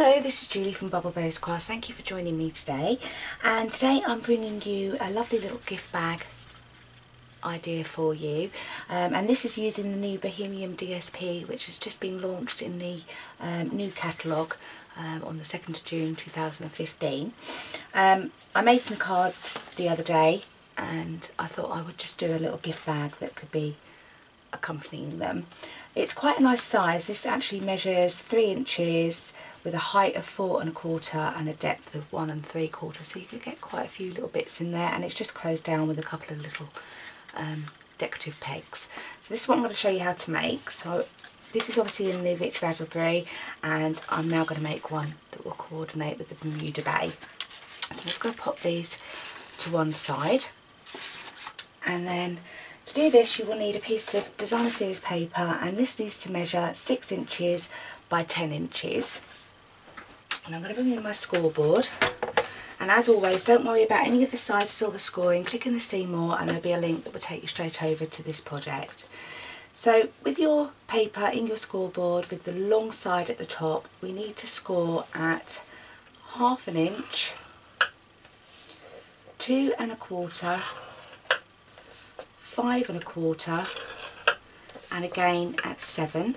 Hello, this is Julie from Bubble Bears Class. Thank you for joining me today. And today I'm bringing you a lovely little gift bag idea for you. And this is using the new Bohemian DSP, which has just been launched in the new catalogue on the 2nd of June 2015. I made some cards the other day and I thought I would just do a little gift bag that could be accompanying them. It's quite a nice size. This actually measures 3 inches with a height of 4 1/4 and a depth of 1 3/4, so you could get quite a few little bits in there, and it's just closed down with a couple of little decorative pegs. So this is what I'm going to show you how to make. So this is obviously in the Rich Raspberry, and I'm now going to make one that will coordinate with the Bermuda Bay. So I'm just going to pop these to one side, and then to do this you will need a piece of designer series paper, and this needs to measure 6 inches by 10 inches. And I'm going to bring in my scoreboard, and as always don't worry about any of the sizes or the scoring. Click in the see more and there'll be a link that will take you straight over to this project. So with your paper in your scoreboard with the long side at the top, we need to score at 1/2 inch, 2 1/4, 5 1/4, and again at 7.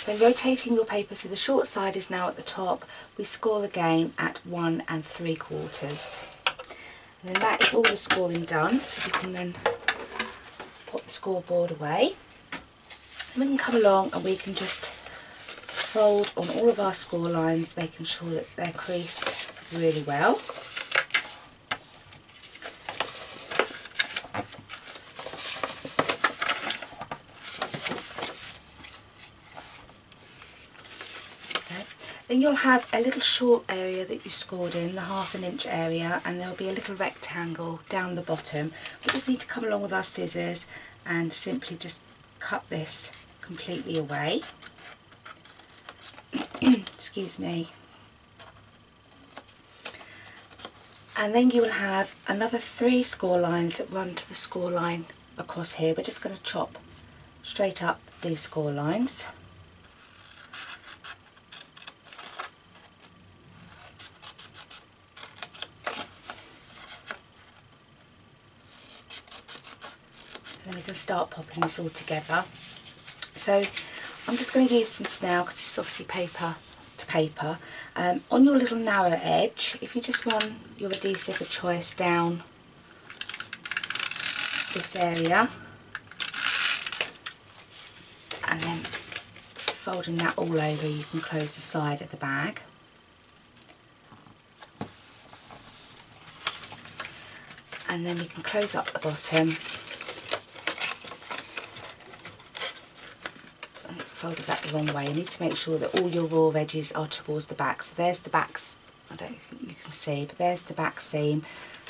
Then rotating your paper so the short side is now at the top, we score again at 1 3/4. And then that is all the scoring done, so we can then put the scoreboard away. And we can come along and we can just fold on all of our score lines, making sure that they're creased really well. Then you'll have a little short area that you scored in, the 1/2 inch area, and there'll be a little rectangle down the bottom. We just need to come along with our scissors and simply just cut this completely away. Excuse me. And then you will have another 3 score lines that run to the score line across here. We're just going to chop straight up these score lines. Then we can start popping this all together. So I'm just going to use some snail because this is obviously paper to paper. On your little narrow edge, if you just run your adhesive of choice down this area, and then folding that all over, you can close the side of the bag. And then we can close up the bottom. Folded that the wrong way. You need to make sure that all your raw edges are towards the back. So there's the backs, I don't think you can see, but there's the back seam.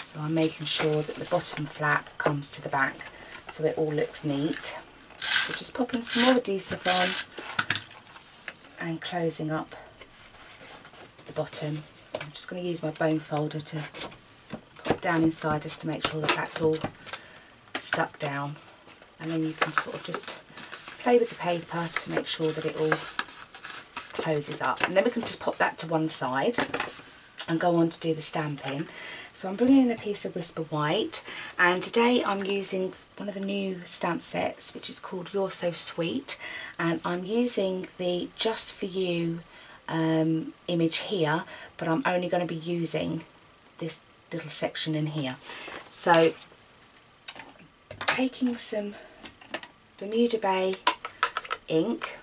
So I'm making sure that the bottom flap comes to the back so it all looks neat. So just popping some more adhesive on and closing up the bottom. I'm just going to use my bone folder to put down inside just to make sure that that's all stuck down, and then you can sort of just play with the paper to make sure that it all closes up, and then we can just pop that to one side and go on to do the stamping. So I'm bringing in a piece of Whisper White, and today I'm using one of the new stamp sets which is called You're So Sweet, and I'm using the Just For You image here, but I'm only going to be using this little section in here. So taking some Bermuda Bay ink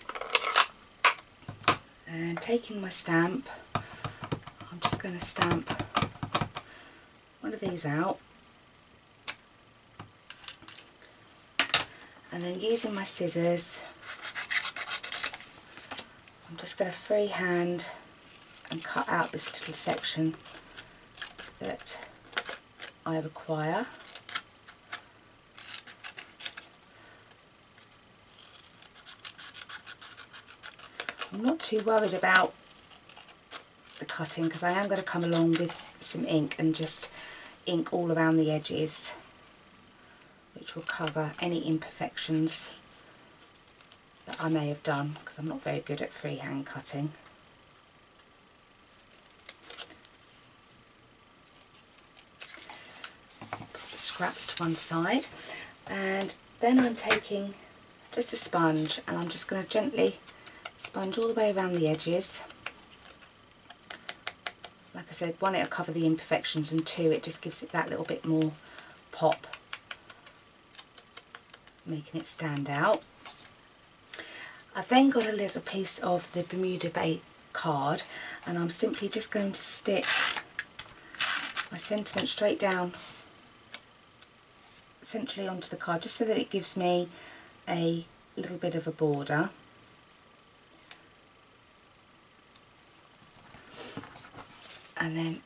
and taking my stamp, I'm just going to stamp one of these out, and then using my scissors I'm just going to freehand and cut out this little section that I require. I'm not too worried about the cutting because I am going to come along with some ink and just ink all around the edges, which will cover any imperfections that I may have done, because I'm not very good at freehand cutting. scraps to one side, and then I'm taking just a sponge and I'm just going to gently sponge all the way around the edges. Like I said, one, it'll cover the imperfections, and two, it just gives it that little bit more pop, making it stand out. I've then got a little piece of the Bermuda Bay card, and I'm simply just going to stick my sentiment straight down centrally onto the card, just so that it gives me a little bit of a border. And then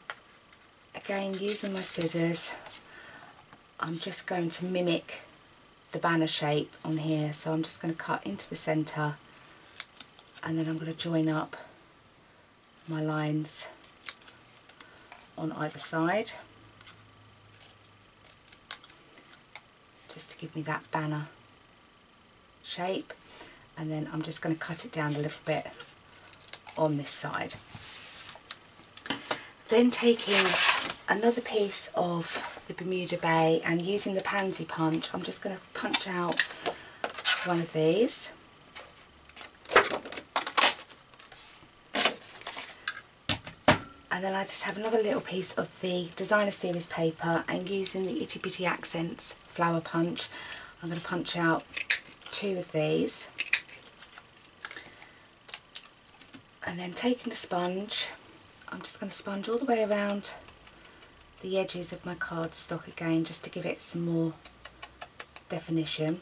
again, using my scissors, I'm just going to mimic the banner shape on here. So I'm just going to cut into the centre, and then I'm going to join up my lines on either side, just to give me that banner shape. And then I'm just going to cut it down a little bit on this side. Then taking another piece of the Bermuda Bay and using the pansy punch, I'm just going to punch out one of these. And then I just have another little piece of the Designer Series paper, and using the Itty Bitty Accents flower punch, I'm going to punch out two of these. And then taking a sponge, I'm just going to sponge all the way around the edges of my cardstock again, just to give it some more definition.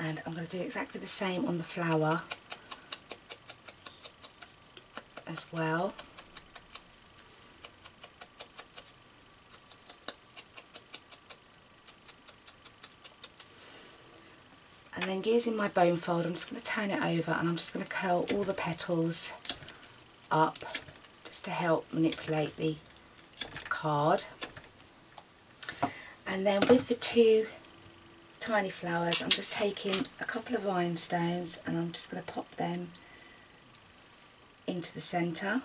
And I'm going to do exactly the same on the flower as well. And then using my bone fold, I'm just going to turn it over, and I'm just going to curl all the petals up just to help manipulate the card. And then with the two tiny flowers, I'm just taking a couple of rhinestones and I'm just going to pop them into the centre.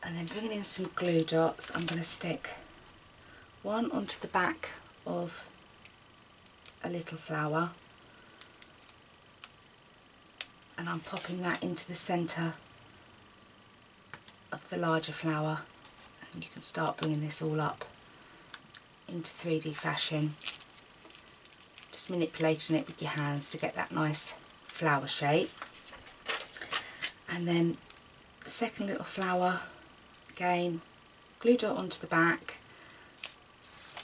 And then bringing in some glue dots, I'm going to stick one onto the back of a little flower, and I'm popping that into the centre of the larger flower. And you can start bringing this all up into 3D fashion, just manipulating it with your hands to get that nice flower shape. And then the second little flower, again, glue dot onto the back,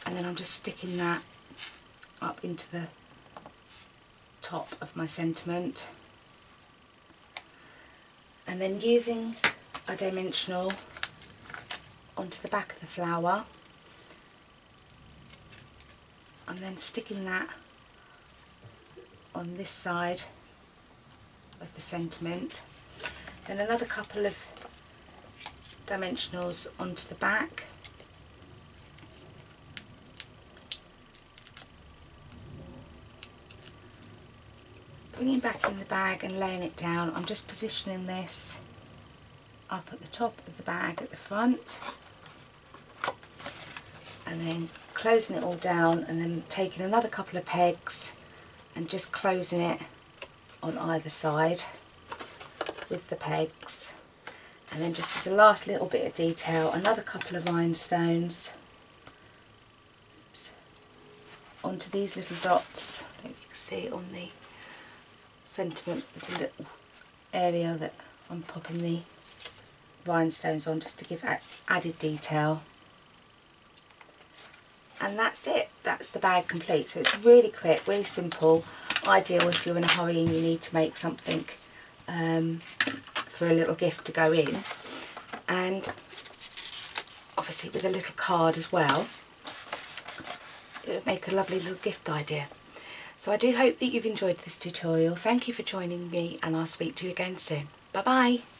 and then I'm just sticking that up into the top of my sentiment. And then using a dimensional onto the back of the flower, and then sticking that on this side of the sentiment. Then another couple of dimensionals onto the back, bringing back in the bag and laying it down. I'm just positioning this up at the top of the bag at the front, and then closing it all down, and then taking another couple of pegs and just closing it on either side with the pegs. And then just as a last little bit of detail, another couple of rhinestones onto these little dots. I don't know if you can see it on the sentiment, there's a little area that I'm popping the rhinestones on just to give added detail. And that's it, that's the bag complete. So it's really quick, really simple, ideal if you're in a hurry and you need to make something for a little gift to go in, and obviously with a little card as well, it would make a lovely little gift idea. So I do hope that you've enjoyed this tutorial. Thank you for joining me, and I'll speak to you again soon. Bye bye.